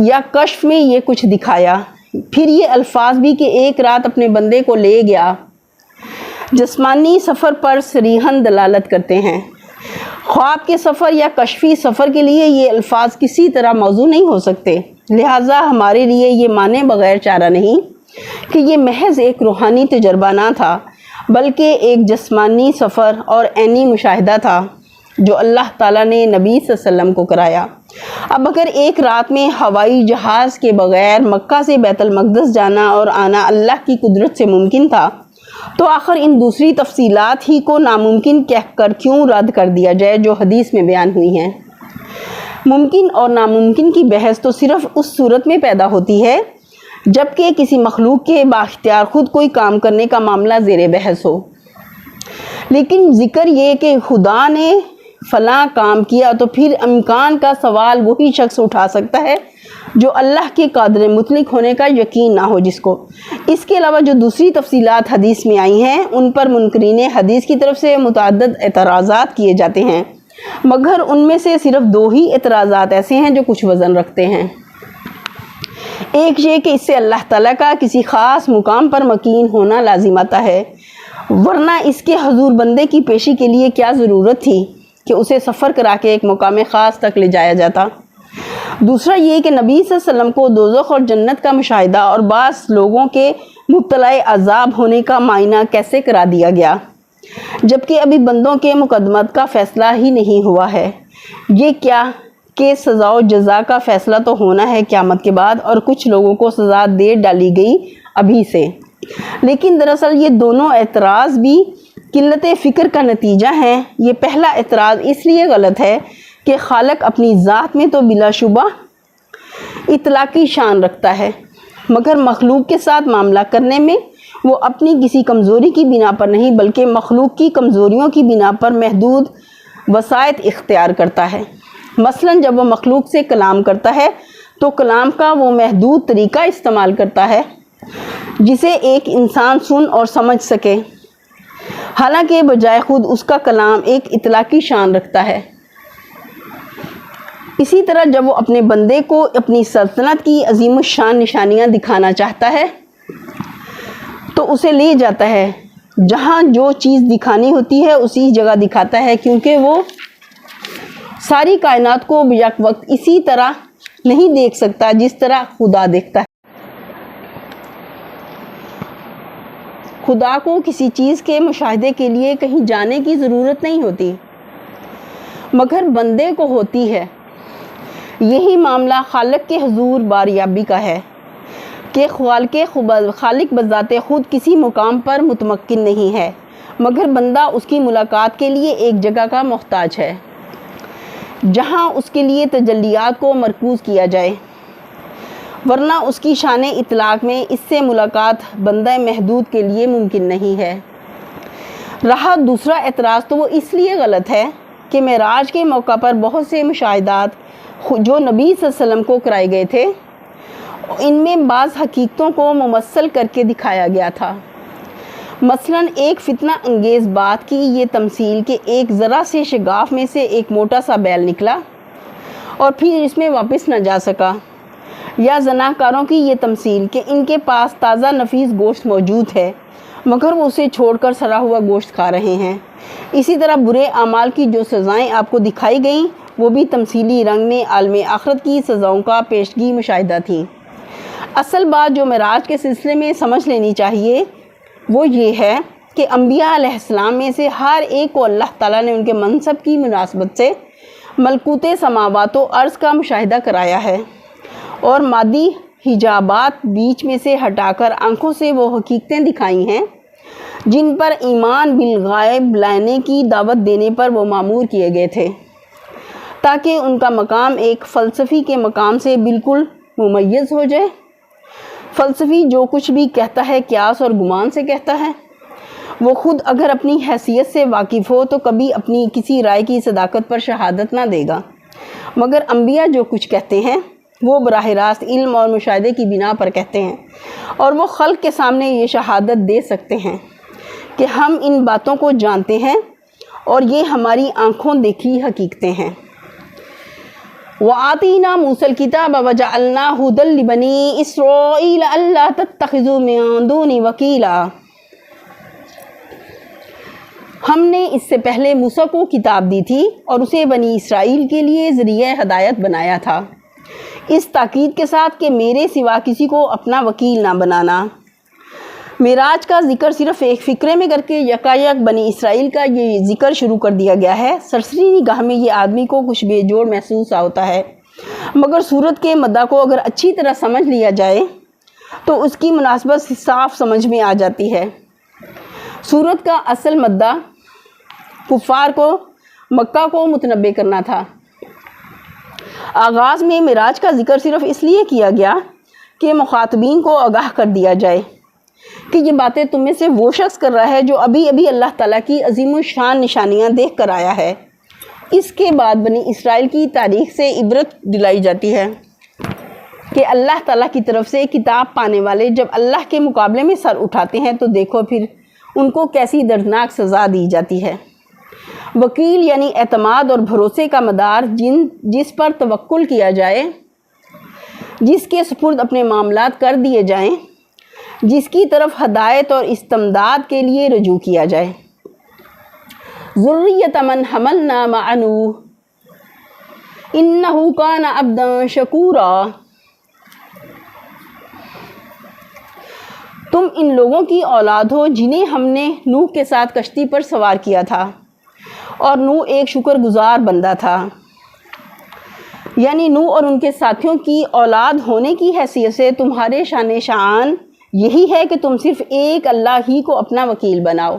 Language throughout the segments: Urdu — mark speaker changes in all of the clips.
Speaker 1: یا کشف میں یہ کچھ دکھایا۔ پھر یہ الفاظ بھی کہ ایک رات اپنے بندے کو لے گیا، جسمانی سفر پر صریحاً دلالت کرتے ہیں۔ خواب کے سفر یا کشفی سفر کے لیے یہ الفاظ کسی طرح موضوع نہیں ہو سکتے، لہٰذا ہمارے لیے یہ مانے بغیر چارہ نہیں کہ یہ محض ایک روحانی تجربہ نہ تھا، بلکہ ایک جسمانی سفر اور عینی مشاہدہ تھا جو اللہ تعالیٰ نے نبی صلی اللہ علیہ وسلم کو کرایا۔ اب اگر ایک رات میں ہوائی جہاز کے بغیر مکہ سے بیت المقدس جانا اور آنا اللہ کی قدرت سے ممکن تھا، تو آخر ان دوسری تفصیلات ہی کو ناممکن کہہ کر کیوں رد کر دیا جائے جو حدیث میں بیان ہوئی ہیں؟ ممکن اور ناممکن کی بحث تو صرف اس صورت میں پیدا ہوتی ہے جبکہ کسی مخلوق کے بااختیار خود کوئی کام کرنے کا معاملہ زیر بحث ہو۔ لیکن ذکر یہ کہ خدا نے فلاں کام کیا تو پھر امکان کا سوال وہی شخص اٹھا سکتا ہے جو اللہ کے قادر مطلق ہونے کا یقین نہ ہو جس کو۔ اس کے علاوہ جو دوسری تفصیلات حدیث میں آئی ہیں ان پر منکرین حدیث کی طرف سے متعدد اعتراضات کیے جاتے ہیں، مگر ان میں سے صرف 2 ہی اعتراضات ایسے ہیں جو کچھ وزن رکھتے ہیں۔ ایک یہ کہ اس سے اللہ تعالیٰ کا کسی خاص مقام پر مکین ہونا لازم آتا ہے، ورنہ اس کے حضور بندے کی پیشی کے لیے کیا ضرورت تھی کہ اسے سفر کرا کے ایک مقام خاص تک لے جایا جاتا۔ دوسرا یہ کہ نبی صلی اللہ علیہ وسلم کو دوزخ اور جنت کا مشاہدہ اور بعض لوگوں کے مبتلا عذاب ہونے کا معائنہ کیسے کرا دیا گیا جبکہ ابھی بندوں کے مقدمات کا فیصلہ ہی نہیں ہوا ہے؟ یہ کیا کہ سزا و جزا کا فیصلہ تو ہونا ہے قیامت کے بعد، اور کچھ لوگوں کو سزا دے ڈالی گئی ابھی سے۔ لیکن دراصل یہ دونوں اعتراض بھی قلت فکر کا نتیجہ ہیں۔ یہ پہلا اعتراض اس لیے غلط ہے کہ خالق اپنی ذات میں تو بلا شبہ اطلاقی شان رکھتا ہے، مگر مخلوق کے ساتھ معاملہ کرنے میں وہ اپنی کسی کمزوری کی بنا پر نہیں بلکہ مخلوق کی کمزوریوں کی بنا پر محدود وسائط اختیار کرتا ہے۔ مثلا جب وہ مخلوق سے کلام کرتا ہے تو کلام کا وہ محدود طریقہ استعمال کرتا ہے جسے ایک انسان سن اور سمجھ سکے، حالانکہ بجائے خود اس کا کلام ایک اطلاقی شان رکھتا ہے۔ اسی طرح جب وہ اپنے بندے کو اپنی سلطنت کی عظیم الشان نشانیاں دکھانا چاہتا ہے تو اسے لے جاتا ہے جہاں جو چیز دکھانی ہوتی ہے اسی جگہ دکھاتا ہے، کیونکہ وہ ساری کائنات کو یک وقت اسی طرح نہیں دیکھ سکتا جس طرح خدا دیکھتا ہے۔ خدا کو کسی چیز کے مشاہدے کے لیے کہیں جانے کی ضرورت نہیں ہوتی، مگر بندے کو ہوتی ہے۔ یہی معاملہ خالق کے حضور باریابی کا ہے کہ خالق بذات خود کسی مقام پر متمکن نہیں ہے، مگر بندہ اس کی ملاقات کے لیے ایک جگہ کا محتاج ہے جہاں اس کے لیے تجلیات کو مرکوز کیا جائے، ورنہ اس کی شان اطلاق میں اس سے ملاقات بندہ محدود کے لیے ممکن نہیں ہے۔ رہا دوسرا اعتراض تو وہ اس لیے غلط ہے کہ معراج کے موقع پر بہت سے مشاہدات جو نبی صلی اللہ علیہ وسلم کو کرائے گئے تھے ان میں بعض حقیقتوں کو ممثل کر کے دکھایا گیا تھا۔ مثلا ایک فتنہ انگیز بات کی یہ تمثیل کہ ایک ذرا سے شگاف میں سے ایک موٹا سا بیل نکلا اور پھر اس میں واپس نہ جا سکا، یا زناکاروں کی یہ تمثیل کہ ان کے پاس تازہ نفیس گوشت موجود ہے مگر وہ اسے چھوڑ کر سڑا ہوا گوشت کھا رہے ہیں۔ اسی طرح برے اعمال کی جو سزائیں آپ کو دکھائی گئیں وہ بھی تمثیلی رنگ میں عالم آخرت کی سزاؤں کا پیشگی مشاہدہ تھیں۔ اصل بات جو معراج کے سلسلے میں سمجھ لینی چاہیے وہ یہ ہے کہ انبیاء علیہ السلام میں سے ہر ایک کو اللہ تعالیٰ نے ان کے منصب کی مناسبت سے ملکوت سماوات و ارض کا مشاہدہ کرایا ہے، اور مادی حجابات بیچ میں سے ہٹا کر آنکھوں سے وہ حقیقتیں دکھائی ہیں جن پر ایمان بالغیب لانے کی دعوت دینے پر وہ مامور کیے گئے تھے، تاکہ ان کا مقام ایک فلسفی کے مقام سے بالکل ممیز ہو جائے۔ فلسفی جو کچھ بھی کہتا ہے قیاس اور گمان سے کہتا ہے، وہ خود اگر اپنی حیثیت سے واقف ہو تو کبھی اپنی کسی رائے کی صداقت پر شہادت نہ دے گا، مگر انبیاء جو کچھ کہتے ہیں وہ براہ راست علم اور مشاہدے کی بنا پر کہتے ہیں، اور وہ خلق کے سامنے یہ شہادت دے سکتے ہیں کہ ہم ان باتوں کو جانتے ہیں اور یہ ہماری آنکھوں دیکھی حقیقتیں ہیں۔ وآتینا موسیٰ الکتاب وجعلناہ ھدی لبنی اسرائیل الا تتخذوا من دونی وکیلا۔ ہم نے اس سے پہلے موسیٰ کو کتاب دی تھی اور اسے بنی اسرائیل کے لیے ذریعہ ہدایت بنایا تھا، اس تاکید کے ساتھ کہ میرے سوا کسی کو اپنا وکیل نہ بنانا۔ معراج کا ذکر صرف ایک فقرے میں کر کے یکایک بنی اسرائیل کا یہ ذکر شروع کر دیا گیا ہے۔ سرسری نگاہ میں یہ آدمی کو کچھ بے جوڑ محسوس ہوتا ہے، مگر صورت کے مدعا کو اگر اچھی طرح سمجھ لیا جائے تو اس کی مناسبت صاف سمجھ میں آ جاتی ہے۔ صورت کا اصل مدعا کفار کو مکہ کو متنبع کرنا تھا۔ آغاز میں معراج کا ذکر صرف اس لیے کیا گیا کہ مخاطبین کو آگاہ کر دیا جائے کہ یہ باتیں تم میں سے وہ شخص کر رہا ہے جو ابھی ابھی اللہ تعالیٰ کی عظیم الشان نشانیاں دیکھ کر آیا ہے۔ اس کے بعد بنی اسرائیل کی تاریخ سے عبرت دلائی جاتی ہے کہ اللہ تعالیٰ کی طرف سے کتاب پانے والے جب اللہ کے مقابلے میں سر اٹھاتے ہیں تو دیکھو پھر ان کو کیسی دردناک سزا دی جاتی ہے۔ وکیل یعنی اعتماد اور بھروسے کا مدار، جس پر توکل کیا جائے، جس کے سپرد اپنے معاملات کر دیے جائیں، جس کی طرف ہدایت اور استمداد کے لیے رجوع کیا جائے۔ ذریۃ من حملنا مع نوح انہ کان عبدا شکورا۔ تم ان لوگوں کی اولاد ہو جنہیں ہم نے نوح کے ساتھ کشتی پر سوار کیا تھا، اور نوح ایک شکر گزار بندہ تھا۔ یعنی نوح اور ان کے ساتھیوں کی اولاد ہونے کی حیثیت سے تمہارے شان شان یہی ہے کہ تم صرف ایک اللہ ہی کو اپنا وکیل بناؤ،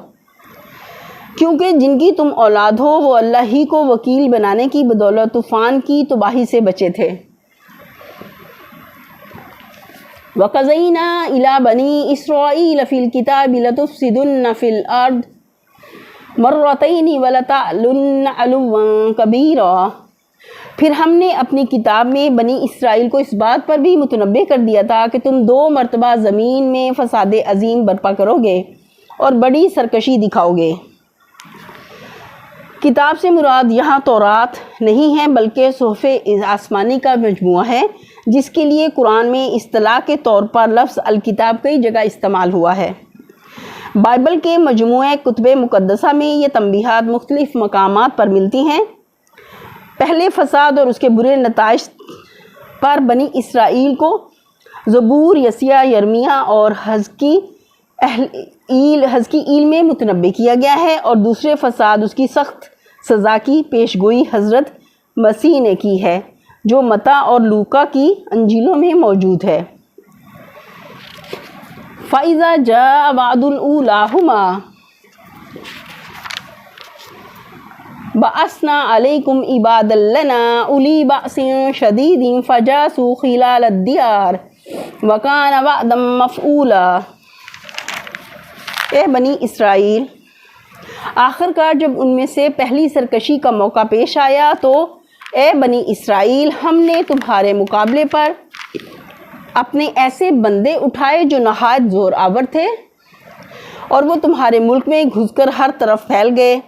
Speaker 1: کیونکہ جن کی تم اولاد ہو وہ اللہ ہی کو وکیل بنانے کی بدولت طوفان کی تباہی سے بچے تھے۔ وَقَضَيْنَا إِلَى بَنِي إِسْرَائِيلَ فِي الْكِتَابِ لَتُفْسِدُنَّ فِي الْأَرْضِ مَرَّتَيْنِ وَلَتَعْلُنَّ عُلُوًّا كَبِيرًا۔ پھر ہم نے اپنی کتاب میں بنی اسرائیل کو اس بات پر بھی متنبع کر دیا تھا کہ تم 2 مرتبہ زمین میں فساد عظیم برپا کرو گے اور بڑی سرکشی دکھاؤ گے۔ کتاب سے مراد یہاں تورات نہیں ہے بلکہ صحف آسمانی کا مجموعہ ہے، جس کے لیے قرآن میں اصطلاح کے طور پر لفظ الکتاب کئی جگہ استعمال ہوا ہے۔ بائبل کے مجموعہ کتب مقدسہ میں یہ تنبیہات مختلف مقامات پر ملتی ہیں۔ پہلے فساد اور اس کے برے نتائج پر بنی اسرائیل کو زبور، یسیہ، یرمیہ اور حزقیل میں متنبع کیا گیا ہے، اور دوسرے فساد اس کی سخت سزا کی پیشگوئی حضرت مسیح نے کی ہے، جو متی اور لوقا کی انجیلوں میں موجود ہے۔ فَإِذَا جَاءَ وَعْدُ أُولَاهُمَا بَعَثْنَا عَلَيْكُمْ عِبَادًا لَنَا أُولِي بَأْسٍ شَدِيدٍ فَجَاسُوا خِلَالَ الدِّيَارِ وَكَانَ وَعْدًا مَفْعُولًا۔ اے بنی اسرائیل، آخر کار جب ان میں سے پہلی سرکشی کا موقع پیش آیا تو اے بنی اسرائیل، ہم نے تمہارے مقابلے پر اپنے ایسے بندے اٹھائے جو نہایت زور آور تھے، اور وہ تمہارے ملک میں گھس کر ہر طرف پھیل گئے۔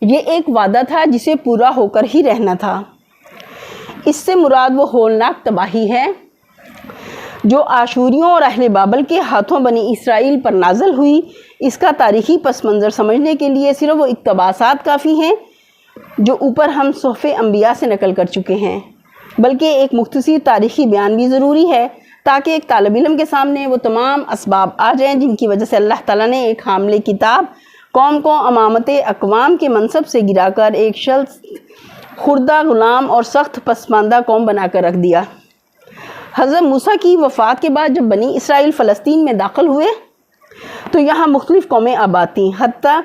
Speaker 1: یہ ایک وعدہ تھا جسے پورا ہو کر ہی رہنا تھا۔ اس سے مراد وہ ہولناک تباہی ہے جو آشوریوں اور اہل بابل کے ہاتھوں بنی اسرائیل پر نازل ہوئی۔ اس کا تاریخی پس منظر سمجھنے کے لیے صرف وہ اقتباسات کافی ہیں جو اوپر ہم صحف انبیاء سے نقل کر چکے ہیں، بلکہ ایک مختصر تاریخی بیان بھی ضروری ہے تاکہ ایک طالب علم کے سامنے وہ تمام اسباب آ جائیں جن کی وجہ سے اللہ تعالیٰ نے ایک حامل کتاب قوم کو امامت اقوام کے منصب سے گرا کر ایک شخص خردہ غلام اور سخت پسماندہ قوم بنا کر رکھ دیا۔ حضرت موسیٰ کی وفات کے بعد جب بنی اسرائیل فلسطین میں داخل ہوئے تو یہاں مختلف قومیں آباد تھیں، حتیٰ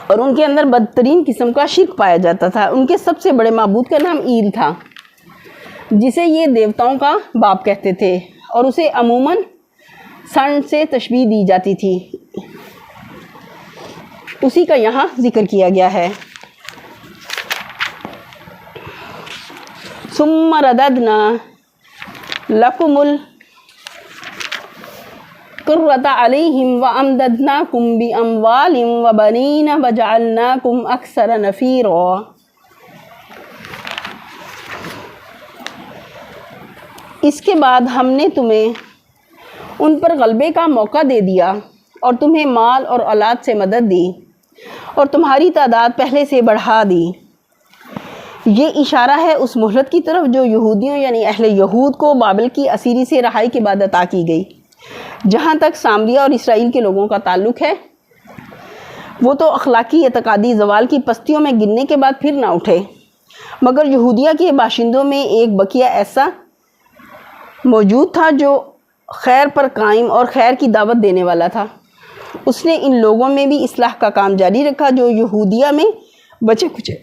Speaker 1: اور ان کے اندر بدترین قسم کا شرک پایا جاتا تھا۔ ان کے سب سے بڑے معبود کا نام ایل تھا، جسے یہ دیوتاؤں کا باپ کہتے تھے، اور اسے عموماً سن سے تشبیہ دی جاتی تھی۔ اسی کا یہاں ذکر کیا گیا ہے۔ ثم رددنا لکم قرۃ علیہم وامددناکم باموال وبنین وجعلناکم اکثر نفیرا۔ اس کے بعد ہم نے تمہیں ان پر غلبے کا موقع دے دیا اور تمہیں مال اور اولاد سے مدد دی اور تمہاری تعداد پہلے سے بڑھا دی۔ یہ اشارہ ہے اس مہلت کی طرف جو یہودیوں یعنی اہل یہود کو بابل کی اسیری سے رہائی کے بعد عطا کی گئی۔ جہاں تک سامریہ اور اسرائیل کے لوگوں کا تعلق ہے، وہ تو اخلاقی اعتقادی زوال کی پستیوں میں گرنے کے بعد پھر نہ اٹھے، مگر یہودیہ کے باشندوں میں ایک بقیہ ایسا موجود تھا جو خیر پر قائم اور خیر کی دعوت دینے والا تھا۔ اس نے ان لوگوں میں بھی اصلاح کا کام جاری رکھا جو یہودیہ میں بچے کچے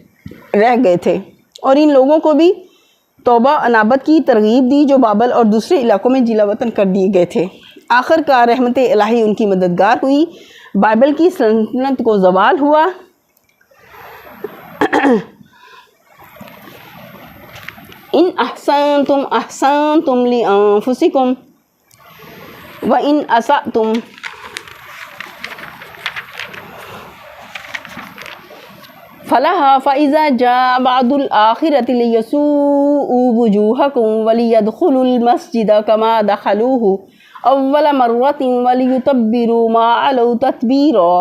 Speaker 1: رہ گئے تھے، اور ان لوگوں کو بھی توبہ انابت کی ترغیب دی جو بابل اور دوسرے علاقوں میں جلا وطن کر دیے گئے تھے۔ آخر کار رحمت الہی ان کی مددگار ہوئی، بائبل کی سلطنت کو زوال ہوا۔ ان احسنتم احسنتم لانفسکم وان اسأتم فلہا فإذا جاء بعد الآخرة ليسوءوا وجوہکم وليدخلوا المسجد كما دخلوه اول مرة وليتبروا ما علوا تتبیرا۔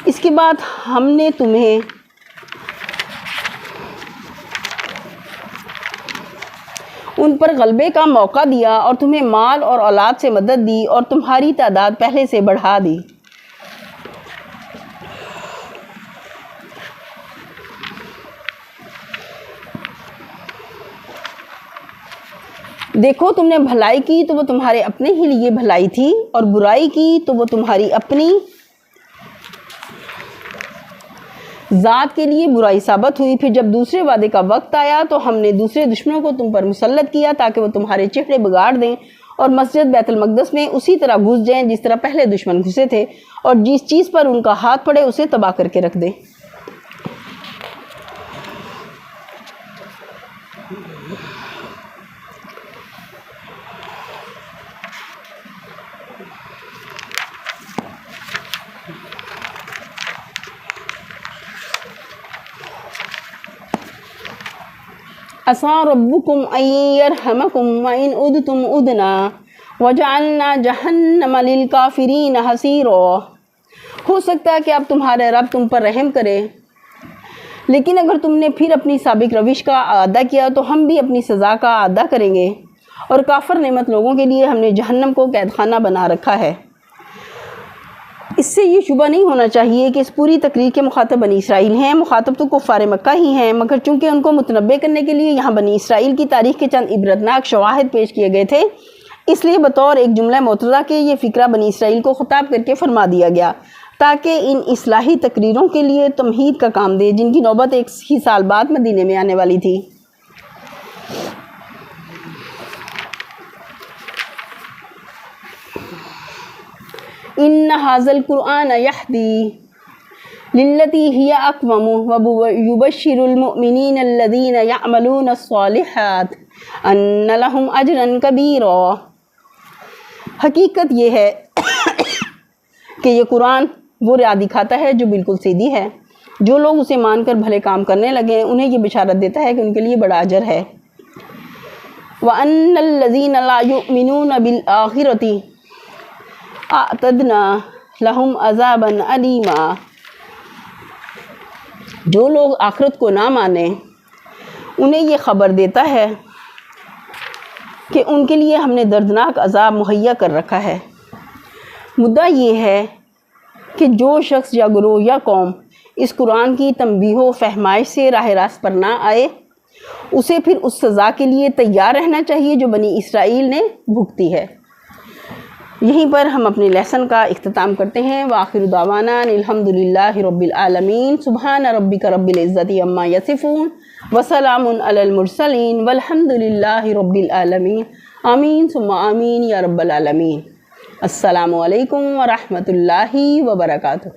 Speaker 1: اس کے بعد ہم نے تمہیں ان پر غلبے کا موقع دیا اور تمہیں مال اور اولاد سے مدد دی اور تمہاری تعداد پہلے سے بڑھا دی۔ دیکھو تم نے بھلائی کی تو وہ تمہارے اپنے ہی لیے بھلائی تھی، اور برائی کی تو وہ تمہاری اپنی ذات کے لیے برائی ثابت ہوئی۔ پھر جب دوسرے وعدے کا وقت آیا تو ہم نے دوسرے دشمنوں کو تم پر مسلط کیا تاکہ وہ تمہارے چہرے بگاڑ دیں اور مسجد بیت المقدس میں اسی طرح گھس جائیں جس طرح پہلے دشمن گھسے تھے، اور جس چیز پر ان کا ہاتھ پڑے اسے تباہ کر کے رکھ دیں۔ عسى ربكم أن يرحمكم وإن عدتم عدنا وجعلنا جہنم للکافرین حصیرا۔ ہو سکتا ہے کہ اب تمہارے رب تم پر رحم کرے، لیکن اگر تم نے پھر اپنی سابق روش کا اعادہ کیا تو ہم بھی اپنی سزا کا اعادہ کریں گے، اور کافر نعمت لوگوں کے لیے ہم نے جہنم کو قید خانہ بنا رکھا ہے۔ اس سے یہ شبہ نہیں ہونا چاہیے کہ اس پوری تقریر کے مخاطب بنی اسرائیل ہیں، مخاطب تو کفار مکہ ہی ہیں، مگر چونکہ ان کو متنبع کرنے کے لیے یہاں بنی اسرائیل کی تاریخ کے چند عبرتناک شواہد پیش کیے گئے تھے، اس لیے بطور ایک جملہ معترضہ کے یہ فقرہ بنی اسرائیل کو خطاب کر کے فرما دیا گیا تاکہ ان اصلاحی تقریروں کے لیے تمہید کا کام دے جن کی نوبت 1 ہی سال بعد مدینے میں آنے والی تھی۔ ان ھذا القرآن یہدی للتی ہی اقوم ویبشر المؤمنین الذین یعملون الصالحات ان لہم اجرا کبیرا۔ حقیقت یہ ہے کہ یہ قرآن وہ راہ دکھاتا ہے جو بالکل سیدھی ہے، جو لوگ اسے مان کر بھلے کام کرنے لگے انہیں یہ بشارت دیتا ہے کہ ان کے لیے بڑا اجر ہے۔ وَأَنَّ الَّذِينَ لَا يُؤْمِنُونَ بِالْآخِرَةِ اعتدنا لہم عذابا علیما۔ جو لوگ آخرت کو نہ مانیں انہیں یہ خبر دیتا ہے کہ ان کے لیے ہم نے دردناک عذاب مہیا کر رکھا ہے۔ مدعا یہ ہے کہ جو شخص یا گروہ یا قوم اس قرآن کی تنبیہ و فہمائش سے راہ راست پر نہ آئے اسے پھر اس سزا کے لیے تیار رہنا چاہیے جو بنی اسرائیل نے بھگتی ہے۔ یہیں پر ہم اپنے لیسن کا اختتام کرتے ہیں۔ وآخر دعوانا الحمد للہ رب العالمین۔ سبحان ربک رب العزت عما یصفون وسلام علی المرسلین والحمد للہ رب العالمین۔ آمین ثم آمین یا رب العالمین۔ السلام علیکم ورحمۃ اللہ وبرکاتہ۔